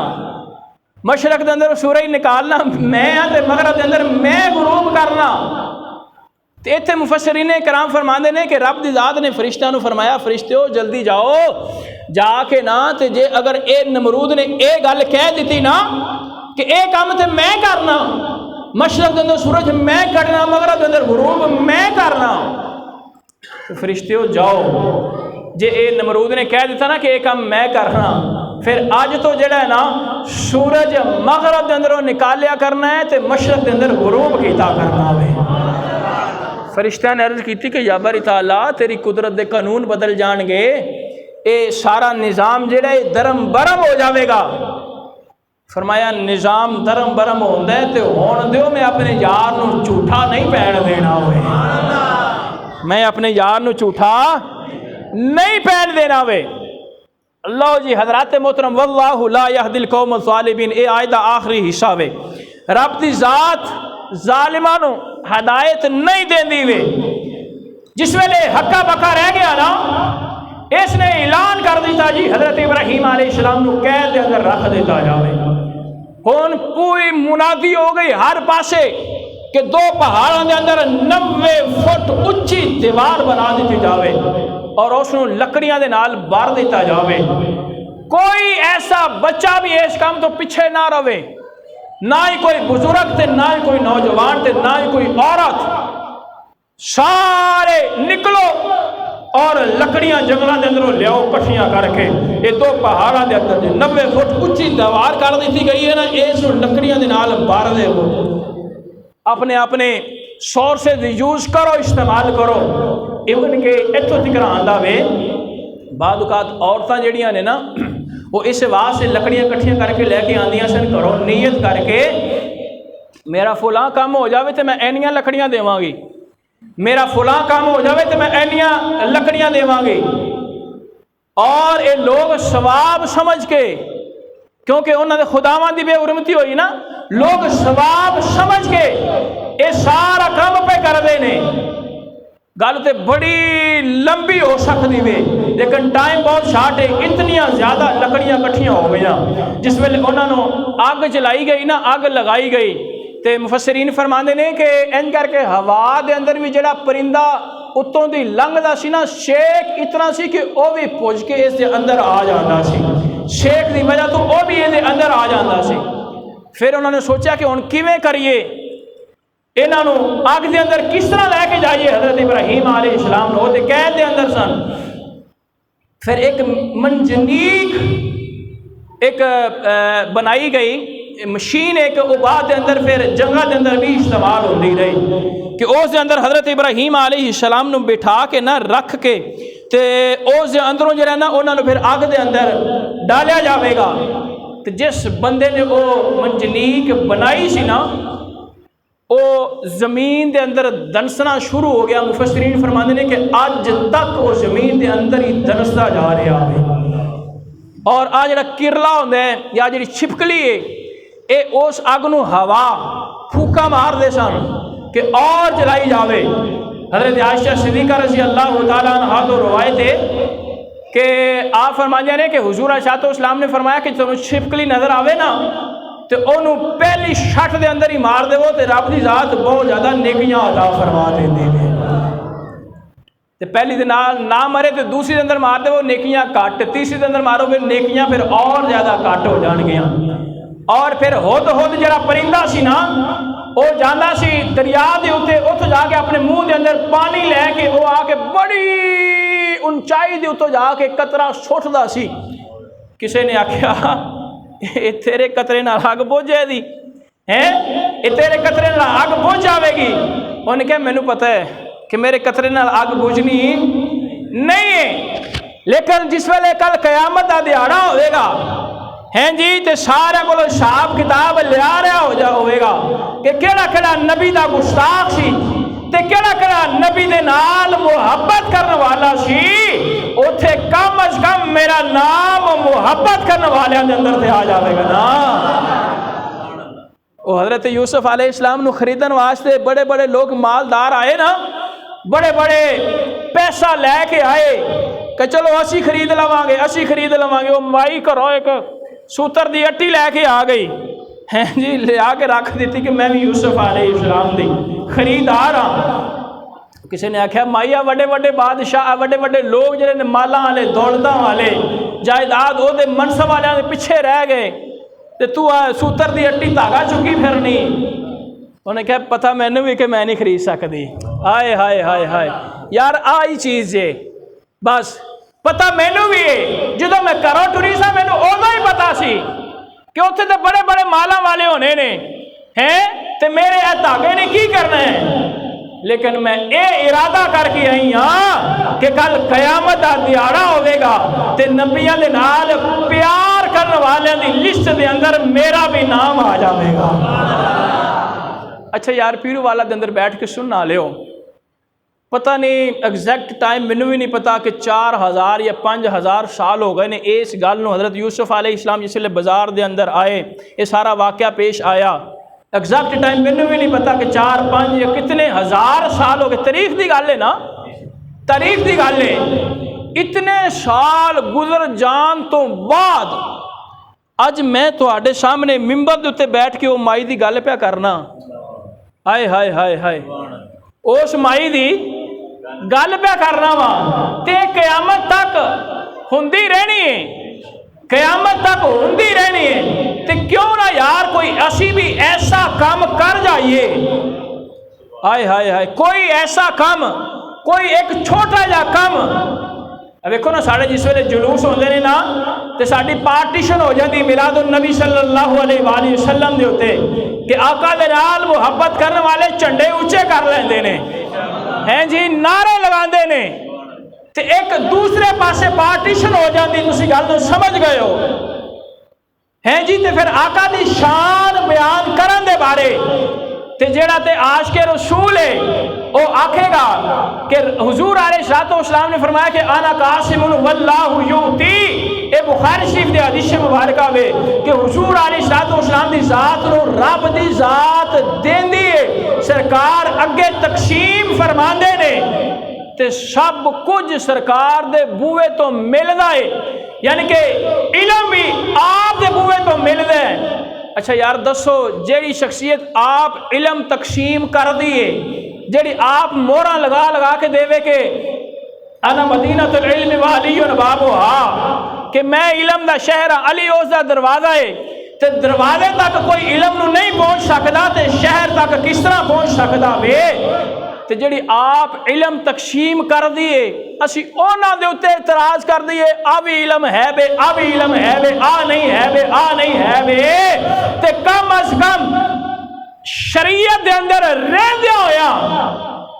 मशरक के अंदर सूरज निकालना मैं हाँ, तो मगरब के अंदर मैं गुरूब करना, तो इत्थे मुफस्सिरीने कराम फरमाते हैं कि रब दी ज़ात ने फरिश्तों को फरमाया, फरिश्तों जल्दी जाओ जाके ना, तो जे अगर ये नमरूद ने यह गल कह दी ना कि यह काम तो मैं करना, मशरक के अंदर सूरज मैं कटना, मगरब के अंदर गुरूब मैं करना, तो फरिश्तों जाओ। जे ये नमरूद ने कह दिता ना कि यह काम मैं करना, फिर अज तो जिहड़ा है ना सूरज मगरब के अंदरों निकालिया करना है, तो मशरक के अंदर गुरूब कीता करना वे। फरिश्तियां ने अर्ज की कि या बारी ताला तेरी कुदरत के कानून बदल जाएंगे, ये सारा निज़ाम जिहड़ा दरम बरम हो जाएगा। फरमाया निज़ाम दरम बरम होंदा है तो होण दिओ, मैं अपने यार नूं झूठा नहीं पैण देना होवे, मैं अपने यार नूं झूठा नहीं पैण देना वे। अल्लाह जी हज़रात मोहतरम वल्लाहु ला यहदिल कौम ज़ालिमीन, ये आयत दा आखिरी हिस्सा वे। रब दी ज़ात ज़ालिमां नूं हदायत नहीं देंदी वे। जिस वेले हक्का बक्का रह गया ना, इसने ऐलान कर दिता जी हज़रत इब्राहीम अलैहिस्सलाम नूं कैद दे अंदर रख दिता जावे। हुण पूरी मुनादी हो गई हर पासे कि दो पहाड़ों के अंदर 90 फुट उच्ची दीवार बना दी जावे और उसनूं लकड़ियां दे नाल बार दिता जावे। कोई ऐसा बच्चा भी इस काम तो पीछे ना रहे, ना ही कोई बुजुर्ग थे, ना ही कोई नौजवान थे, ना ही कोई औरत, सारे निकलो और लकड़ियां जंगलों के अंदरों लियाओ कट्ठियां करके। ये दो पहाड़ों के अंदर 90 फुट उच्ची दीवार कर दी गई है ना, इस लकड़ियां के नाल बार दे अपने अपने सोर्सेज यूज करो, इस्तेमाल करो। इवन के इतों तक आंदा वे बाद औकात औरतां जिहड़ियां ने ना वो इस वास्ते लकड़ियां कट्ठियां करके लैके आंदियां सन घरों, नीयत करके मेरा फुलां काम हो जाए तो मैं इन्नियां लकड़ियां देवांगी, मेरा फुलां काम हो जाए तो मैं इन्नियां लकड़ियां देवांगी। और ये लोग सवाब समझ के, क्योंकि उन्होंने खुदावां दी बेउरमती हुई ना, लोग सवाब समझ के ये सारा काम पे करते हैं। गल तो बड़ी लंबी हो सकती है, लेकिन टाइम बहुत शार्ट है। इतनिया ज़्यादा लकड़ियाँ इकट्ठियाँ हो गई, जिस वेले उन्होंने अग जलाई गई ना, अग लगाई गई, तो मुफस्सिरीन फरमाते हैं कि इंज करके हवा के अंदर भी जो परिंदा उत्तों दी लंघदा सी ना, शेक इतना सी कि वह भी पुज के इस दे अंदर आ जाता सी, शेक की वजह तो वह भी ये अंदर आ जाता सी। फिर उन्होंने सोचा कि हुण किवें करिए, इन्हों अग के अंदर किस तरह लैके जाइए। हज़रत इब्राहीम अलैहिस्सलाम वो तो कैद के अंदर सन। फिर एक मंजनीक एक बनाई गई मशीन, एक उबाद के अंदर फिर जंगा के अंदर भी इस्तेमाल होती रही कि उस अंदर हज़रत इब्राहीम अलैहिस्सलाम नूं बिठा के ना रख के ते उस अंदरों जो ना उन्होंने फिर अग के अंदर डालिया जाएगा। तो जिस बंदे ने वो मंजनीक बनाई सी ना, वो जमीन के अंदर दनसना शुरू हो गया। मुफस्सिरीन फरमाते हैं कि अज तक वो जमीन के अंदर ही दनसदा जा रहा है। और आ जो किरला होंदा है या जी छिपकली है, ये उस अग नूं हवा फूका मारते सन कि और जलाई जाए। हज़रत आयशा सिद्दीक़ा रज़ी अल्लाह तआला अन्हा तो रवायत है कि आप फरमाते हैं कि हुज़ूर अलैहिस्सलाम ने फरमाया कि तुम छिपकली नज़र आवे ना, तो उन्होंने पहली शट के अंदर ही मार देवो तो रब की जात बहुत ज़्यादा नेकियां अता फरमा देंदी है। तो पहली के नाल ना मरे तो दूसरी के अंदर मार देवो, नेकियां घट, तीसरी के अंदर मारो फिर नेकियां फिर और ज़्यादा घट हो जाएगियां। और फिर हुद जरा परिंदा सी ना, वो जाता सी दरिया के उत्ते, उत्थे जाके अपने मुँह के अंदर पानी लैके वो आके बड़ी ऊंचाई के उत्ते जाके कतरा सुटदा सी। किसी ने आख्या ये तेरे कतरे नाल अग बुझ जाएगी हैं, ये तेरे कतरे नाल अग बुझ जाएगी। उन्हें कहा मैनू पता है कि मेरे कतरे नाल अग बुझनी नहीं है, लेकिन जिस वेले कल कयामत का दिहाड़ा होगा हैं जी, तो सारे को हिसाब किताब लिया रहा होगा कि केड़ा केड़ा नबी का गुस्ताख सी ते केड़ा केड़ा नबी दे नाल मुहब्बत करने वाला सी। उथे कम अज कम मेरा नाम मुहब्बत करने वाले अंदर से आ जाएगा ना। वो हज़रत यूसुफ अलैहिस्सलाम नूं खरीदन वास्ते बड़े बड़े लोग मालदार आए ना, बड़े बड़े पैसा लैके आए कि चलो असी खरीद लवांगे, असी खरीद लवांगे। वो माई घरों एक सूतर दी अट्टी लैके आ गई हैं जी, लिया के रख दी कि मैं भी यूसुफ अलैहिस्सलाम दी खरीदार हाँ। किसी ने आख्या माइया बड़े बड़े बादशाह, बड़े बड़े लोग जिन्हें माला वाले दौलतां वाले जायदाद वो मनसब वाले पिछे रह गए, तो तू सूतर दी अट्टी धागा चुकी फिरनी। उन्हें कहा पता मैनू भी कि मैं नहीं खरीद सकती। हाय हाय हाय हाय यार, आई चीज़ जे बस पता मैनू भी है। जो मैं घरों टुरी सा मैनू उदों ही पता सी कि उत्थे तो बड़े बड़े माला वाले होने ने हैं, तो मेरे ए धागे ने की करना है। लेकिन मैं ये इरादा करके आई हाँ कि कल कयामत का दिहाड़ा होगा तो नबियां दे नाल प्यार करने वालों की लिस्ट के अंदर मेरा भी नाम आ जाएगा। अच्छा यार, पीरू वाला के अंदर बैठ के सुन ना लियो, पता नहीं एग्जैक्ट टाइम मैनू भी नहीं पता कि 4000 या 5000 साल हो गए ने इस गल नूं। हज़रत यूसुफ अलैहिस्सलाम जिसले बाजार के अंदर आए, ये सारा वाक़या पेश आया, एग्जैक्ट टाइम मैनू भी नहीं पता कि 4, 5 या कितने हज़ार साल हो गए। तारीख की गल है ना, तारीख की गल है। इतने साल गुजर जान तो बाद अज मैं तुहाडे सामने मिंबर के उत्ते बैठ के वो माई की गल पिया करना। हाय हाय हाय हाय, उस माई की गल पिया करना वा ते कयामत तक हुंदी रहनी है, कयामत तक हुंदी रहनी है। ते क्यों ना यार कोई असी भी ऐसा काम कर जाइए। हाय हाय हाय, कोई ऐसा काम, कोई एक छोटा जा काम। देखो ना साढ़े जिस वेले जुलूस होंदे ने ना, तो साडी पार्टीशन हो जाती मिलादुन नबी सल्लल्लाहु अलैहि वसल्लम दे उत्ते कि आका दे नाल मुहब्बत करने वाले झंडे ऊंचे कर लेंदे ने हैं जी, नारे लगाते ने, तो एक दूसरे पासे पार्टीशन हो जाती। तुसीं गल नूं समझ गए हो हैं जी। तो फिर आका दी शान बयान करन दे बारे ते जेड़ा ते आशिके रसूल है वो आखेगा कि हुजूर अलैहिस्सलाम ने फरमाया कि आना कासिमुन वल्लाहु युती, ये बुखारी शरीफ दे हदीस मुबारका वे कि हुजूर अलैहिस्सलाम दी जात नु रब दी जात देंदी है, सरकार अगे तकसीम फरमांदे ने ते सब कुछ सरकार दे बूहे तो मिलदा है, यानी कि इलम भी आप दे बूहे तो मिलदा है। अच्छा यार दसो, जेड़ी शख्सियत आप इलम तकसीम कर दिए, जेड़ी आप मोहरा लगा लगा के देवे के अना मदीनतुल इल्म व अलीयुन बाबुहा, कि मैं इलम दा शहर हाँ, अली उस दा दरवाजा है, ते दरवाजे तक कोई इलम नू नहीं पहुंच सकता ते शहर तक किस तरह पहुंच सकता वे। ते जेड़ी आप इलम तकसीम कर दिए, असी उन्हां दे उत्ते इतराज कर दिए, आ भी इलम है बे, आ भी इलम है बे, आ नहीं है बे, आ नहीं है बे, ते कम अज कम शरीयत दे अंदर रहंदे होया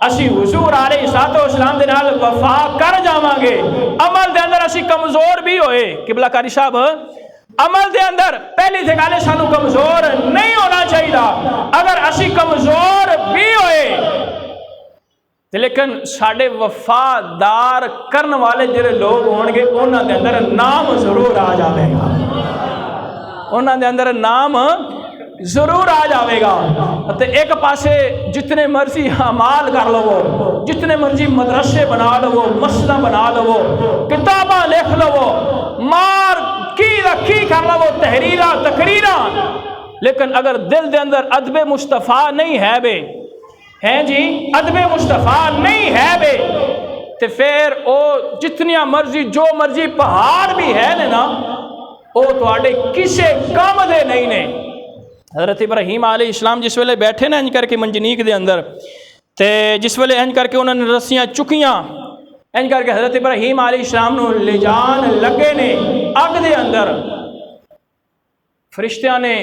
असी हुजूर अलैहिस्सलाम दे नाल वफा कर जावांगे। अमल दे अंदर असी कमजोर भी होए, किबला कारी साहब अमल दे अंदर पहली थे गल सानू कमजोर नहीं होना चाहिए। अगर असी कमजोर भी होए लेकिन साडे वफादार करने वाले जिहड़े लोग होणगे उन्हां दे अंदर नाम जरूर आ जाएगा, उन्हां दे अंदर नाम जरूर आ जाएगा। तो एक पासे जितने मर्जी अमाल कर लवो, जितने मर्जी मदरसे बना लवो, मस्जिद बना लवो, किताबा लिख लवो, मार की कर लवो, तहरीरा तकरीरा, लेकिन अगर दिल दे अंदर अदबे मुस्तफ़ा नहीं है बे, हैं जी अदबे मुस्तफ़ा नहीं है बे, तो फिर वो जितनिया मर्जी जो मर्जी पहाड़ भी है ना, वो तुहाडे किसे काम दे नहीं ने। हज़रत इब्राहीम अलैहिस्सलाम जिस वेले बैठे ना इंज करके मंजनीक दे अंदर, ते जिस वेले इंज करके उन्होंने रस्सियां चुकियां, इंज करके हज़रत इब्राहीम अलैहिस्सलाम नूं ले जान लगे ने अग दे अंदर, फरिश्तियां ने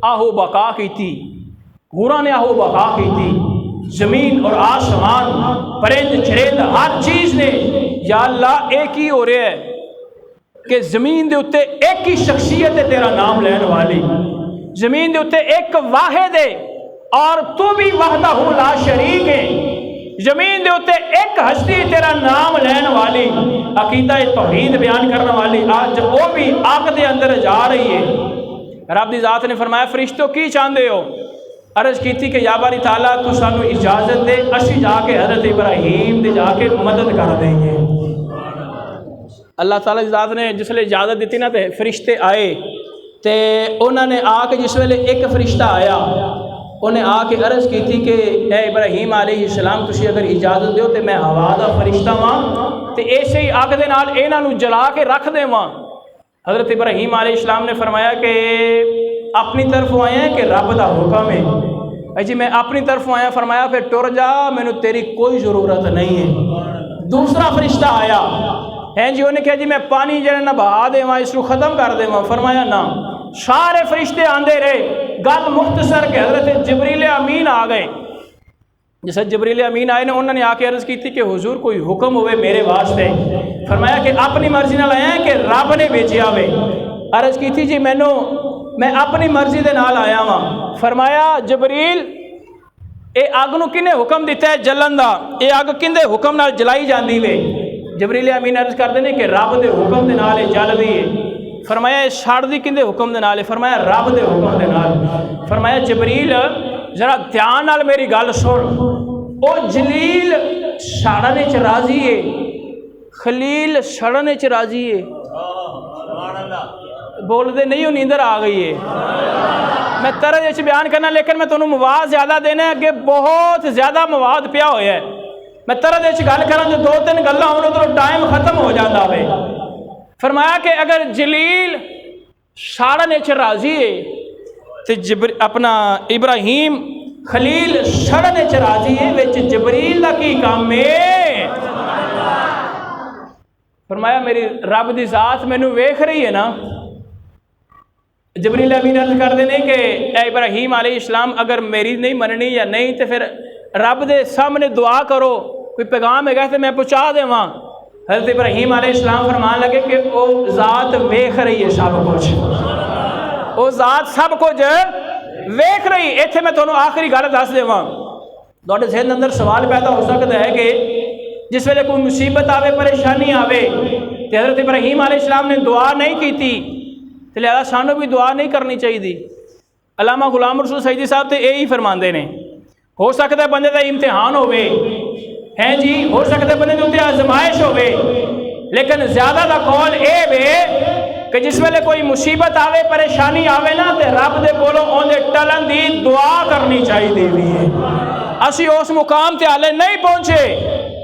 आहो बका की, हूरां ने आहो बका की, जमीन और आसमान, परिंद चरिंद हर चीज़ ने, या अल्लाह एक ही हो रहा है कि जमीन के उत्ते एक ही शख्सियत है तेरा नाम लैन वाली, जमीन के उत्ते एक वाहिद है और तू भी वहदहू ला शरीक है, जमीन के उत्ते एक हस्ती तेरा नाम लैन वाली, अकीदा तौहीद बयान करने वाली, आज वो भी आग के अंदर जा रही है। रब दी जात ने फरमाया फरिश्तों की चाहते हो, अर्ज की थी कि या बारी ताला तू सानू इजाजत दे, असी जाके हज़रत इब्राहीम दे जाके मदद कर देंगे। अल्लाह ताला दी जात ने जिसले इजाजत दी ना, तो फरिश्ते आए, तो उन्होंने आके जिस वेले एक फरिश्ता आया, उन्हें आके अर्ज की थी कि ए इब्राहीम अलैहिस्सलाम तुसी अगर इजाजत दो तो मैं हवा दा फरिश्ता वां, तो ऐसे ही अग दे नाल इन्हां नूं जला के रख देवां। हज़रत इब्राहीम अलैहिस्सलाम ने फरमाया कि अपनी तरफ आए हैं कि रब का हुक्म है जी, मैं अपनी तरफ आया। फरमाया फिर टुर जा, मैनू तेरी कोई ज़रूरत नहीं है। दूसरा फरिश्ता आया है जी, उन्हें कहा जी मैं पानी जरा ना बहा देवां, इसको ख़त्म कर देवां। फरमाया ना। सारे फरिश्ते आंदे रहे, गल मुख्तसर के हज़रत जिब्रील अमीन आ गए। जिस जिब्रील अमीन आए ने उन्होंने आके अर्ज़ की थी कि हुजूर कोई हुक्म होवे मेरे वास्ते। फरमाया कि अपनी मर्जी नाल आया कि रब ने भेजिया वे। अर्ज़ की थी जी मैं अपनी मर्जी दे नाल आया वां। फरमाया जिब्रील ये अग नूं किने हुक्म दिता है जलन दा, ये अग किंदे हुक्म नाल जलाई जाती वे। जिब्रील अमीन अर्ज़ करते हैं कि रब दे हुक्म दे नाल जल दी है। फरमाया ये सड़ दी किंदे हुक्म दे नाल? फरमाया रब दे हुक्म दे नाल। फरमाया जिब्रील जरा ध्यान नाल मेरी गल सुन, ओ जलील सड़ने च राजी है, खलील सड़ने च राजी है। बोलते नहीं हो, नींदर आ गई है। मैं तरह बयान करना, लेकिन मैं तुम्हें मवाद ज़्यादा देना, अगे बहुत ज़्यादा मवाद पिया होया है। मैं तरह गल करा जो 2-3 गल्लां होण उधरों टाइम खत्म हो जाता है। फरमाया कि अगर जलील सड़ने च राजी है तो अपना इब्राहीम खलील सड़ने च राजी है, विच जिब्रील का की काम है? फरमाया मेरी रब दी जात मैनू वेख रही है ना। जिब्रील अमीन अर्ज़ करते हैं कि ए इब्राहीम अलैहिस्सलाम अगर मेरी नहीं मननी या नहीं तो फिर रब दे सामने दुआ करो, कोई पैगाम है तो मैं पहुँचा देवां। हज़रत इब्राहीम अलैहिस्सलाम फरमान लगे कि वो ज़ात वेख रही है सब कुछ, वो ज़ात सब कुछ वेख रही। इत्थे मैं तुहानूं आखिरी गल दस देवां। तुहाडे ज़हन अंदर सवाल पैदा हो सकता है कि जिस वेले कोई मुसीबत आवे, परेशानी आवे, तो हज़रत इब्राहीम अलैहिस्सलाम ने दुआ नहीं की थी, तो लिहाजा सानू भी दुआ नहीं करनी चाहिए। अल्लामा गुलाम रसूल सईदी साहब तो यही फरमाते हैं, हो सकता है बंदे का इम्तिहान होवे है जी, हो सकता है बंदे के उत्ते आजमाइश होवे, लेकिन ज़्यादा का कौल ये वे कि जिस वेले कोई मुसीबत आवे, परेशानी आवे ना, तो रब दे कोलों उहदे टलन दी दुआ करनी चाहिए भी है। असी उस मुकाम ते हाले नहीं पहुंचे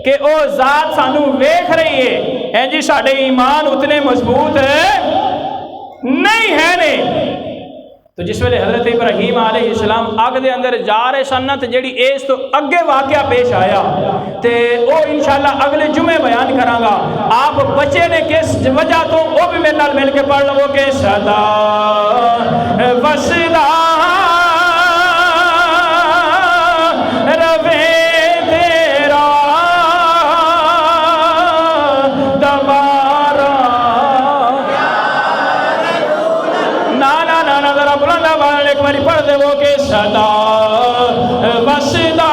कि वो ज़ात सानू वेख रही है जी, साडे ईमान उतने मजबूत नहीं है ने। तो जिस वेले हज़रत इब्राहीम अलैहिस्सलाम अग दे अंदर जा रहे सन, तो जी इस तो अगे वाक़या पेश आया, तो वो इंशाअल्लाह अगले जुमे बयान करांगा। आप बचे ने किस वजह तो, वो भी मेरे नाल मिल के पढ़ लो कि सदा वसदा रवे तेरा दबारा। ना ना ना ना, जरा बुलंद आवाज़ एक बारी पढ़ दे वो कि सदा वसदा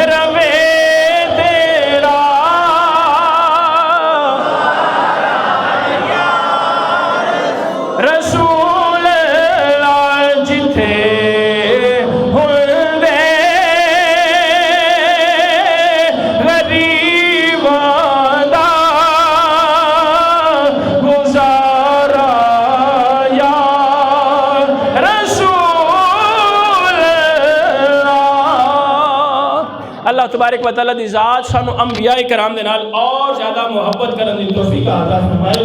रवे तेरा रसूल जिथे हुंदे गरीबां दा गुजारा या रसूल अल्लाह तबारक व तआला दी ज़ात सानू अंबिया कराम दे नाल और ज़्यादा मुहब्बत करन दी तौफीक अता फरमाए।